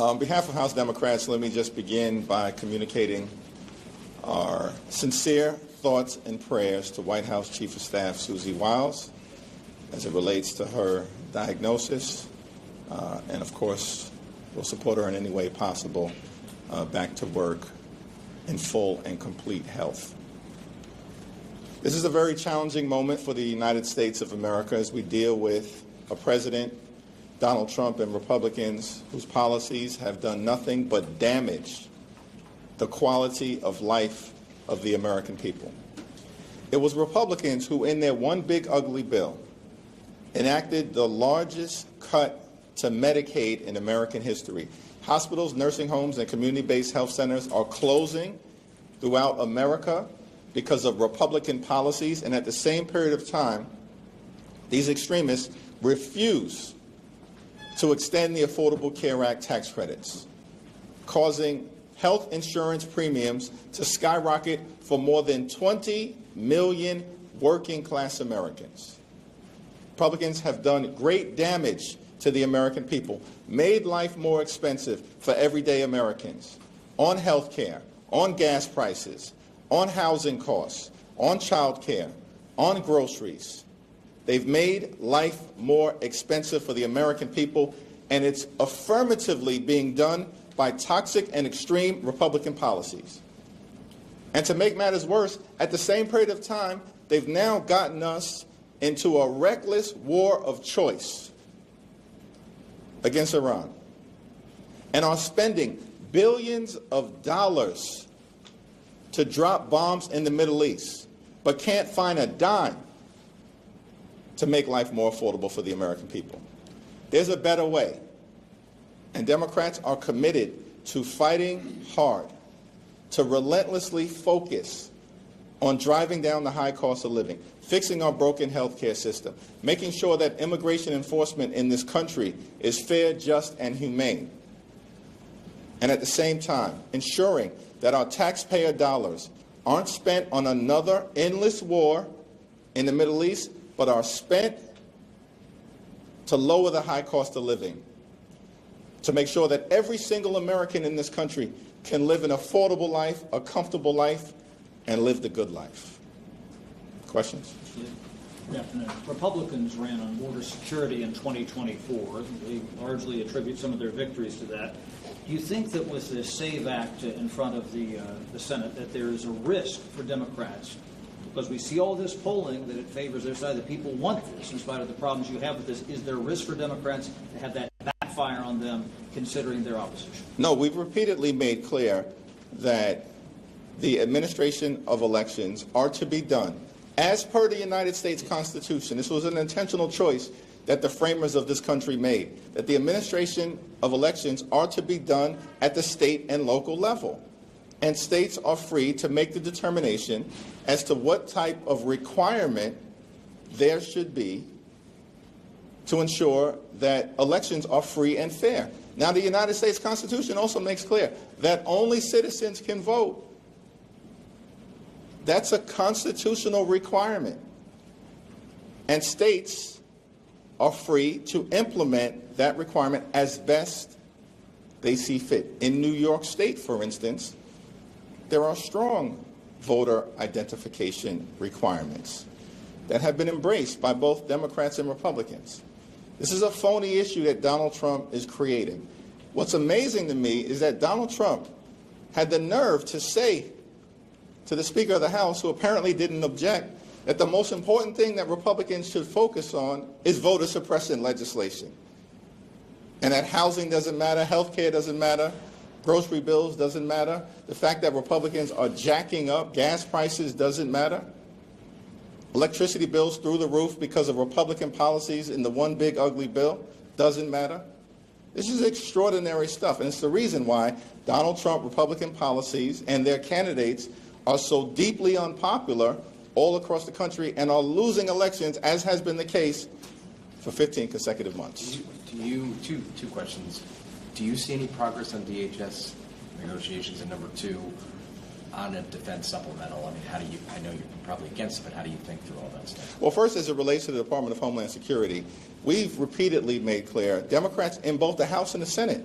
On behalf of House Democrats, let me just begin by communicating our sincere thoughts and prayers to White House Chief of Staff Susie Wiles as it relates to her diagnosis, and of course, we'll support her in any way possible back to work in full and complete health. This is a very challenging moment for the United States of America as we deal with a president, Donald Trump, and Republicans whose policies have done nothing but damage the quality of life of the American people. It was Republicans who, in their one big ugly bill, enacted the largest cut to Medicaid in American history. Hospitals, nursing homes, and community-based health centers are closing throughout America because of Republican policies, and at the same period of time, these extremists refuse to extend the Affordable Care Act tax credits, causing health insurance premiums to skyrocket for more than 20 million working-class Americans. Republicans have done great damage to the American people, made life more expensive for everyday Americans, on health care, on gas prices, on housing costs, on child care, on groceries. They've made life more expensive for the American people, and it's affirmatively being done by toxic and extreme Republican policies. And to make matters worse, at the same period of time, they've now gotten us into a reckless war of choice against Iran and are spending billions of dollars to drop bombs in the Middle East, but can't find a dime to make life more affordable for the American people. There's a better way, and Democrats are committed to fighting hard to relentlessly focus on driving down the high cost of living, fixing our broken health care system, making sure that immigration enforcement in this country is fair, just, and humane, and at the same time ensuring that our taxpayer dollars aren't spent on another endless war in the Middle East, but are spent to lower the high cost of living, to make sure that every single American in this country can live an affordable life, a comfortable life, and live the good life. Questions? Good afternoon. Republicans ran on border security in 2024. They largely attribute some of their victories to that. Do you think that with the SAVE Act in front of the Senate that there is a risk for Democrats, because we see all this polling that it favors their side, that people want this in spite of the problems you have with this? Is there a risk for Democrats to have that backfire on them considering their opposition? No, we've repeatedly made clear that the administration of elections are to be done as per the United States Constitution. This was an intentional choice that the framers of this country made, that the administration of elections are to be done at the state and local level. And states are free to make the determination as to what type of requirement there should be to ensure that elections are free and fair. Now, the United States Constitution also makes clear that only citizens can vote. That's a constitutional requirement. And states are free to implement that requirement as best they see fit. In New York State, for instance, there are strong voter identification requirements that have been embraced by both Democrats and Republicans. This is a phony issue that Donald Trump is creating. What's amazing to me is that Donald Trump had the nerve to say to the Speaker of the House, who apparently didn't object, that the most important thing that Republicans should focus on is voter suppression legislation, and that housing doesn't matter, health care doesn't matter, grocery bills doesn't matter, the fact that Republicans are jacking up gas prices doesn't matter, electricity bills through the roof because of Republican policies in the one big ugly bill doesn't matter. This is extraordinary stuff, and it's the reason why Donald Trump Republican policies and their candidates are so deeply unpopular all across the country and are losing elections, as has been the case for 15 consecutive months. Two questions. Do you see any progress on DHS negotiations? And number two, on a defense supplemental, I mean, I know you're probably against it, but how do you think through all that stuff? Well, first, as it relates to the Department of Homeland Security, we've repeatedly made clear, Democrats in both the House and the Senate,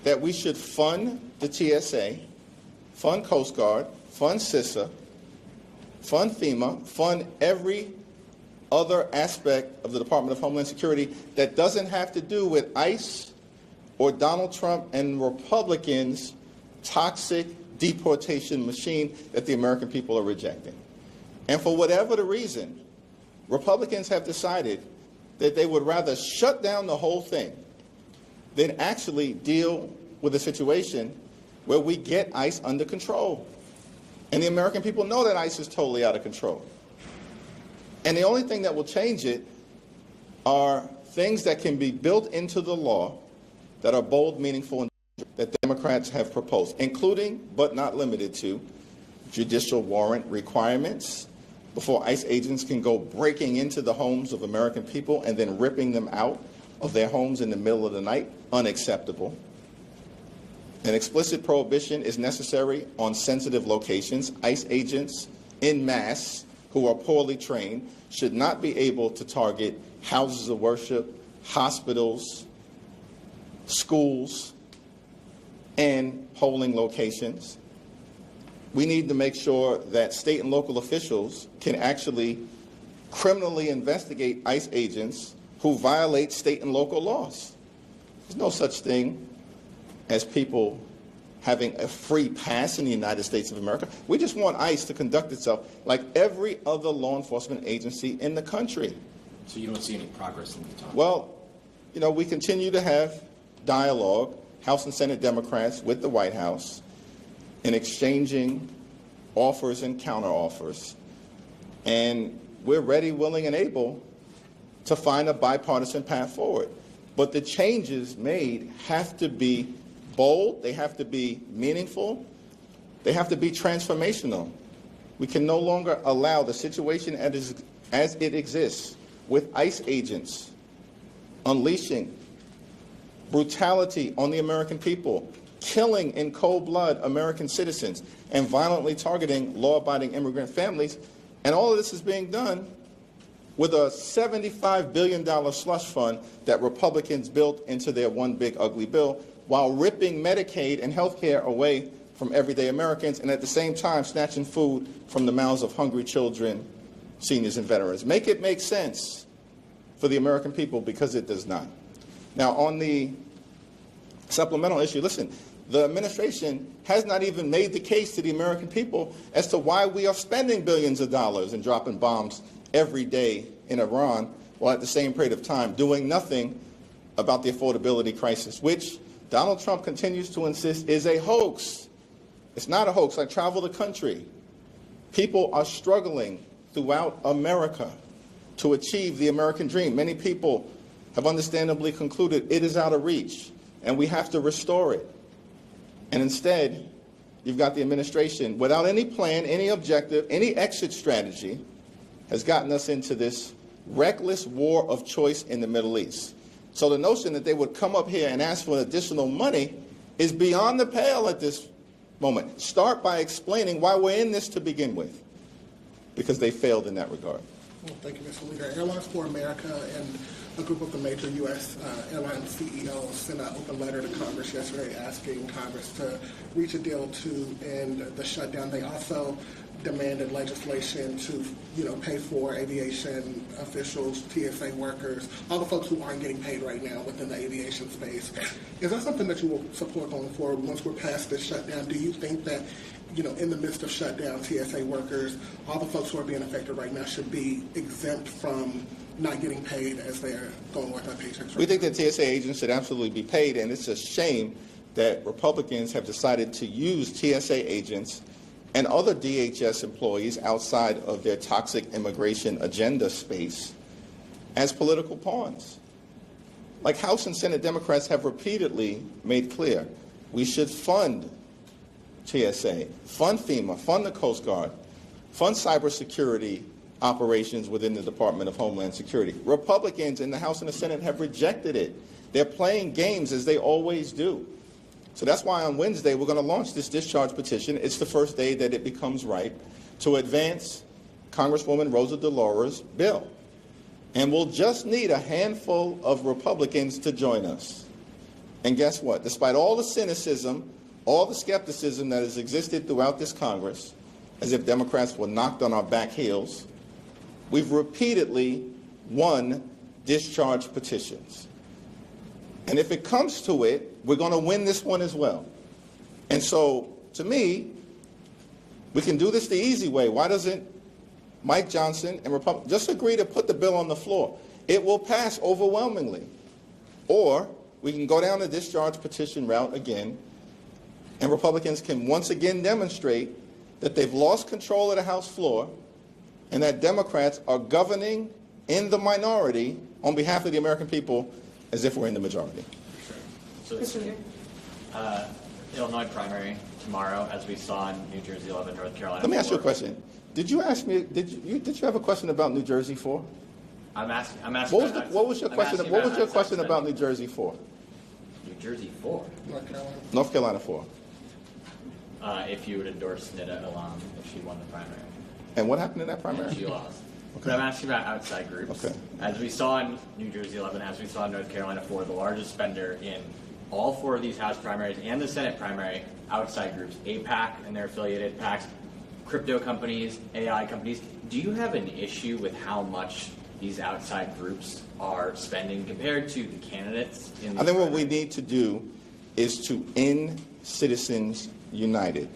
that we should fund the TSA, fund Coast Guard, fund CISA, fund FEMA, fund every other aspect of the Department of Homeland Security that doesn't have to do with ICE or Donald Trump and Republicans' toxic deportation machine that the American people are rejecting. And for whatever the reason, Republicans have decided that they would rather shut down the whole thing than actually deal with a situation where we get ICE under control. And the American people know that ICE is totally out of control. And the only thing that will change it are things that can be built into the law that are bold, meaningful, and that Democrats have proposed, including, but not limited to, judicial warrant requirements before ICE agents can go breaking into the homes of American people and then ripping them out of their homes in the middle of the night. Unacceptable. An explicit prohibition is necessary on sensitive locations. ICE agents en masse who are poorly trained should not be able to target houses of worship, hospitals, schools, and polling locations. We need to make sure that state and local officials can actually criminally investigate ICE agents who violate state and local laws. There's no such thing as people having a free pass in the United States of America. We just want ICE to conduct itself like every other law enforcement agency in the country. So you don't see any progress in the talk? Well, you know, we continue to have dialogue, House and Senate Democrats with the White House, in exchanging offers and counteroffers. And we're ready, willing, and able to find a bipartisan path forward. But the changes made have to be bold, they have to be meaningful, they have to be transformational. We can no longer allow the situation as it exists with ICE agents unleashing brutality on the American people, killing in cold blood American citizens, and violently targeting law-abiding immigrant families. And all of this is being done with a $75 billion slush fund that Republicans built into their one big ugly bill, while ripping Medicaid and health care away from everyday Americans, and at the same time snatching food from the mouths of hungry children, seniors, and veterans. Make it make sense for the American people, because it does not. Now, on the supplemental issue, listen, the administration has not even made the case to the American people as to why we are spending billions of dollars and dropping bombs every day in Iran, while at the same period of time doing nothing about the affordability crisis, which Donald Trump continues to insist is a hoax. It's not a hoax. I travel the country. People are struggling throughout America to achieve the American dream. Many people have understandably concluded it is out of reach, and we have to restore it. And instead, you've got the administration, without any plan, any objective, any exit strategy, has gotten us into this reckless war of choice in the Middle East. So the notion that they would come up here and ask for additional money is beyond the pale at this moment. Start by explaining why we're in this to begin with, because they failed in that regard. Well, thank you, Mr. Leader. Airlines for America and a group of the major U.S. airline CEOs sent an open letter to Congress yesterday asking Congress to reach a deal to end the shutdown. They also demanded legislation to, pay for aviation officials, TSA workers, all the folks who aren't getting paid right now within the aviation space. Is that something that you will support going forward once we're past this shutdown? Do you think that, in the midst of shutdown, TSA workers, all the folks who are being affected right now should be exempt from not getting paid as they're going work on paychecks? We think that TSA agents should absolutely be paid, and it's a shame that Republicans have decided to use TSA agents and other DHS employees outside of their toxic immigration agenda space as political pawns. Like House and Senate Democrats have repeatedly made clear, we should fund TSA, fund FEMA, fund the Coast Guard, fund cybersecurity operations within the Department of Homeland Security. Republicans in the House and the Senate have rejected it. They're playing games, as they always do. So that's why on Wednesday we're going to launch this discharge petition. It's the first day that it becomes ripe to advance Congresswoman Rosa DeLaura's bill. And we'll just need a handful of Republicans to join us. And guess what? Despite all the cynicism, all the skepticism that has existed throughout this Congress, as if Democrats were knocked on our back heels, we've repeatedly won discharge petitions. And if it comes to it, we're going to win this one as well. And so, to me, we can do this the easy way. Why doesn't Mike Johnson and Republicans just agree to put the bill on the floor? It will pass overwhelmingly. Or we can go down the discharge petition route again, and Republicans can once again demonstrate that they've lost control of the House floor and that Democrats are governing in the minority on behalf of the American people as if we're in the majority. So Illinois primary tomorrow, as we saw in New Jersey 11, North Carolina. Let me ask you a 4. question. Did you ask me? Did you have a question about New Jersey 4? I'm asking. What was your question? What was your question about New Jersey 4? New Jersey 4. North Carolina. North Carolina 4. If you would endorse Nida Alam if she won the primary. And what happened in that primary? She lost. Okay. But I'm asking about outside groups. Okay. As we saw in New Jersey 11, as we saw in North Carolina 4, the largest spender in all 4 of these House primaries and the Senate primary, outside groups, APAC and their affiliated PACs, crypto companies, AI companies. Do you have an issue with how much these outside groups are spending compared to the candidates? I think what we need to do is to end Citizens United.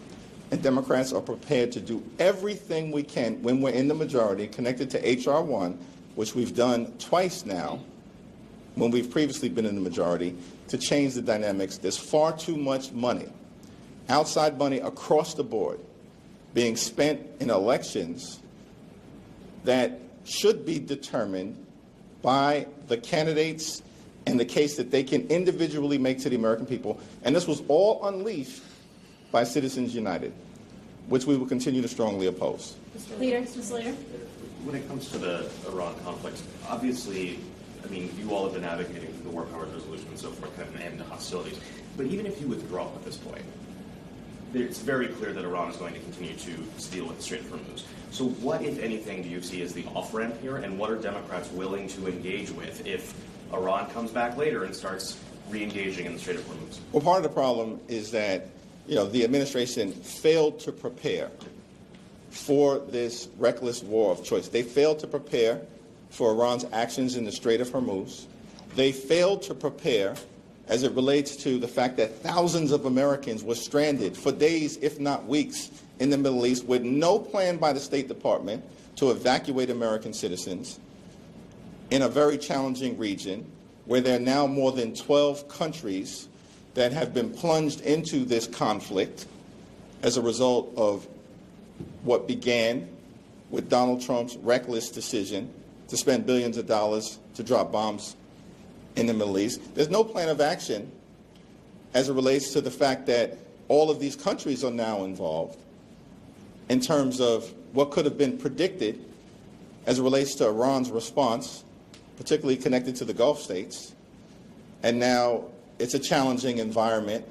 And Democrats are prepared to do everything we can when we're in the majority connected to H.R. 1, which we've done twice now, when we've previously been in the majority, to change the dynamics. There's far too much money, outside money across the board, being spent in elections that should be determined by the candidates and the case that they can individually make to the American people. And this was all unleashed by Citizens United, which we will continue to strongly oppose. Mr. Leader, Ms. Leader. When it comes to the Iran conflict, obviously, I mean, you all have been advocating for the war powers resolution and so forth, kind of an end to hostilities. But even if you withdraw at this point, it's very clear that Iran is going to continue to deal with the Strait of Hormuz. So what, if anything, do you see as the off-ramp here, and what are Democrats willing to engage with if Iran comes back later and starts re-engaging in the Strait of Hormuz? Well, part of the problem is that, the administration failed to prepare for this reckless war of choice. They failed to prepare for Iran's actions in the Strait of Hormuz. They failed to prepare as it relates to the fact that thousands of Americans were stranded for days, if not weeks, in the Middle East with no plan by the State Department to evacuate American citizens in a very challenging region where there are now more than 12 countries that have been plunged into this conflict as a result of what began with Donald Trump's reckless decision to spend billions of dollars to drop bombs in the Middle East. There's no plan of action as it relates to the fact that all of these countries are now involved in terms of what could have been predicted as it relates to Iran's response, particularly connected to the Gulf states. And now it's a challenging environment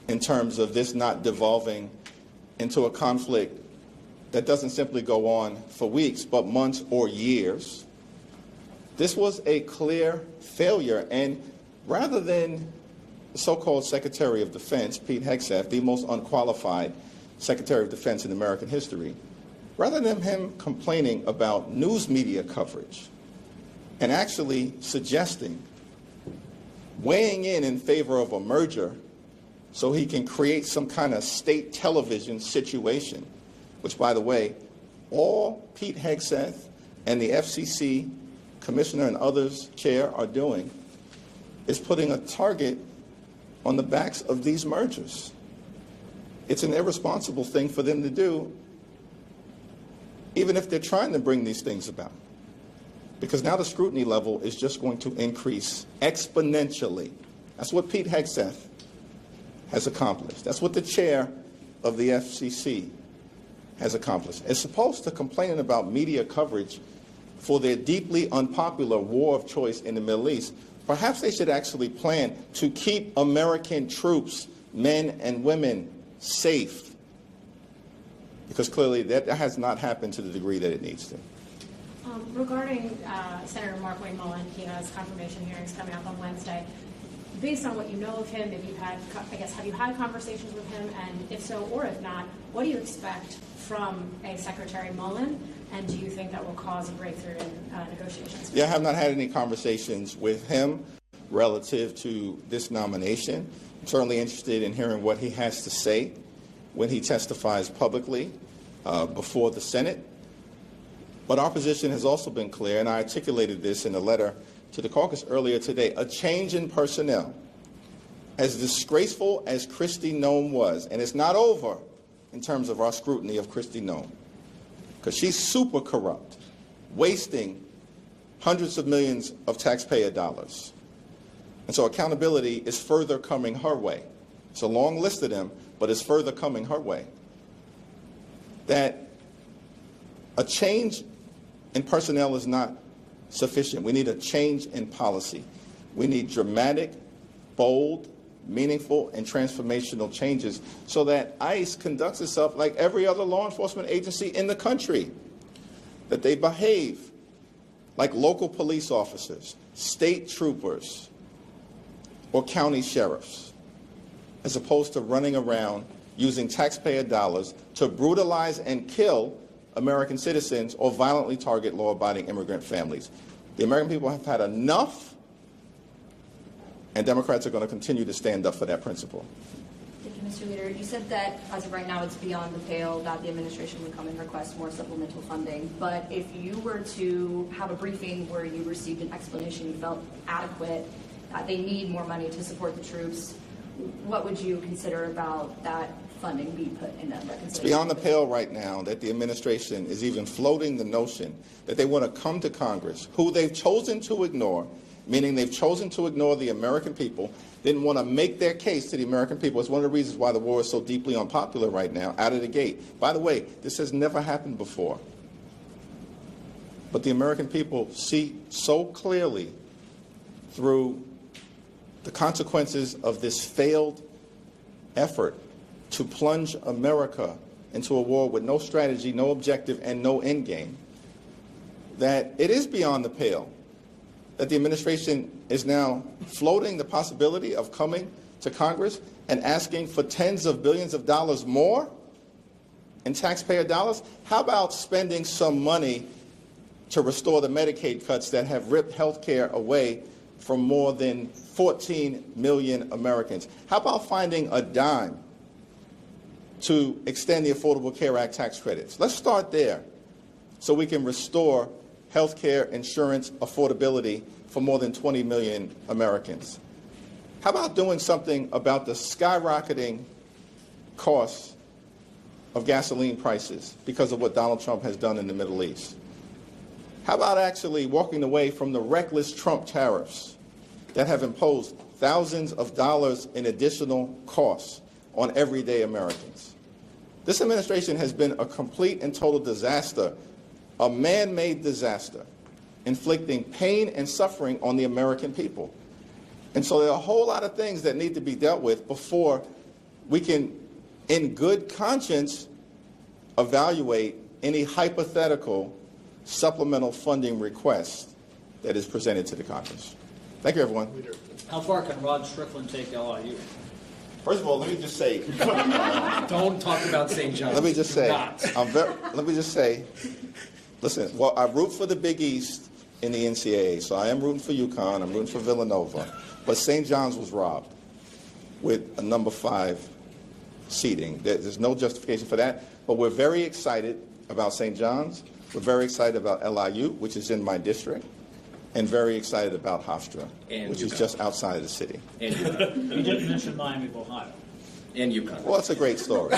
in terms of this not devolving into a conflict that doesn't simply go on for weeks, but months or years. This was a clear failure, and rather than the so-called Secretary of Defense, Pete Hegseth, the most unqualified Secretary of Defense in American history, rather than him complaining about news media coverage and actually suggesting, weighing in favor of a merger so he can create some kind of state television situation, which, by the way, all Pete Hegseth and the FCC commissioner and others chair are doing, is putting a target on the backs of these mergers. It's an irresponsible thing for them to do, even if they're trying to bring these things about. Because now the scrutiny level is just going to increase exponentially. That's what Pete Hegseth has accomplished. That's what the chair of the FCC has accomplished. As opposed to complaining about media coverage for their deeply unpopular war of choice in the Middle East, perhaps they should actually plan to keep American troops, men and women, safe. Because clearly that has not happened to the degree that it needs to. Regarding Senator Mark Wayne Mullen, he has confirmation hearings coming up on Wednesday. based on what you know of him, maybe have you had conversations with him, and if so, or if not, what do you expect from a Secretary Mullen, and do you think that will cause a breakthrough in negotiations? Yeah, I have not had any conversations with him relative to this nomination. I'm certainly interested in hearing what he has to say when he testifies publicly before the Senate. But our position has also been clear, and I articulated this in a letter to the caucus earlier today. A change in personnel, as disgraceful as Kristi Noem was, and it's not over in terms of our scrutiny of Kristi Noem, because she's super corrupt, wasting hundreds of millions of taxpayer dollars. And so accountability is further coming her way. It's a long list of them, but it's further coming her way. That a change in personnel is not sufficient. We need a change in policy. We need dramatic, bold, meaningful, and transformational changes so that ICE conducts itself like every other law enforcement agency in the country, that they behave like local police officers, state troopers, or county sheriffs, as opposed to running around using taxpayer dollars to brutalize and kill American citizens or violently target law-abiding immigrant families. The American people have had enough, and Democrats are going to continue to stand up for that principle. Thank you, Mr. Leader. You said that as of right now it's beyond the pale that the administration would come and request more supplemental funding. But if you were to have a briefing where you received an explanation you felt adequate, that they need more money to support the troops, what would you consider about that funding be put in that reconciliation? It's beyond the pale right now that the administration is even floating the notion that they want to come to Congress, who they've chosen to ignore, meaning they've chosen to ignore the American people, didn't want to make their case to the American people. It's one of the reasons why the war is so deeply unpopular right now, out of the gate. By the way, this has never happened before. But the American people see so clearly through the consequences of this failed effort to plunge America into a war with no strategy, no objective, and no end game, that it is beyond the pale that the administration is now floating the possibility of coming to Congress and asking for tens of billions of dollars more in taxpayer dollars. How about spending some money to restore the Medicaid cuts that have ripped health care away from more than 14 million Americans? How about finding a dime to extend the Affordable Care Act tax credits? Let's start there so we can restore health care insurance affordability for more than 20 million Americans. How about doing something about the skyrocketing costs of gasoline prices because of what Donald Trump has done in the Middle East? How about actually walking away from the reckless Trump tariffs that have imposed thousands of dollars in additional costs on everyday Americans? This administration has been a complete and total disaster, a man-made disaster, inflicting pain and suffering on the American people. And so there are a whole lot of things that need to be dealt with before we can, in good conscience, evaluate any hypothetical supplemental funding request that is presented to the Congress. Thank you, everyone. How far can Rod Strickland take LIU? First of all, let me just say, Don't talk about St. John's. let me just say, Do not. Listen, well, I root for the Big East in the NCAA, so I am rooting for UConn, I'm rooting for Villanova, but St. John's was robbed with a number 5 seeding. There's no justification for that, but we're very excited about St. John's. We're very excited about LIU, which is in my district, and very excited about Hofstra, which is just outside of the city. And UConn. You didn't mention Miami of Ohio. And UConn. Well, it's a great story.